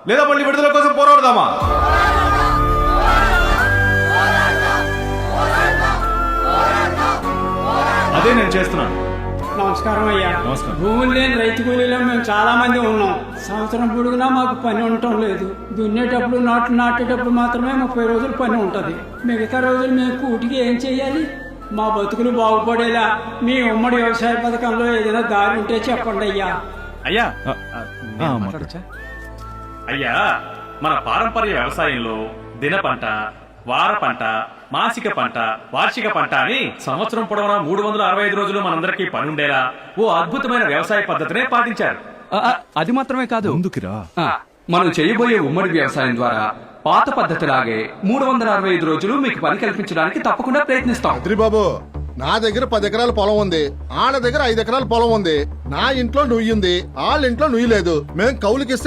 లేదా మళ్ళీ విడుదల కోసం పోరాడదామా? అదే నేను చేస్తున్నాను. నమస్కారం అయ్యా. నమస్కారం. భూములు లేని రైతు కూలీలో మేము చాలా మంది ఉన్నాం. సంవత్సరం పొడుగునా మాకు పని ఉండటం లేదు. దున్నేటప్పుడు నాటేటప్పుడు మాత్రమే 30 రోజులు పని ఉంటది. మిగతా రోజులు మేము కూటికి ఏం చెయ్యాలి? మా బతుకులు బాగుపడేలా మీ ఉమ్మడి వ్యవసాయ పథకంలో ఏదైనా దారి ఉంటే చెప్పండి అయ్యా. అయ్యా మాట్లాడచ్చా? అయ్యా, మన పారంపర్య వ్యవసాయంలో దిన పంట, వార పంట, మాసిక పంట, వార్షిక పంట అని సంవత్సరం పొడవునా 365 రోజులు మనందరికీ పని ఉండేలా ఓ అద్భుతమైన వ్యవసాయ పద్ధతినే పాటించారు. అది మాత్రమే కాదు, ముందుకిరా. మనం చేయబోయే ఉమ్మడి వ్యవసాయం ద్వారా పాత పద్ధతిలాగే 365 రోజులు మీకు పని కల్పించడానికి తప్పకుండా ప్రయత్నిస్తాం. బాబు, నా దగ్గర 10 ఎకరాల పొలం ఉంది, ఆళ్ళ దగ్గర 5 ఎకరాల పొలం ఉంది. నా ఇంట్లో నుయ్యి ఉంది, వాళ్ళ ఇంట్లో నుయ్యి లేదు. మేం కౌలుకిస్తే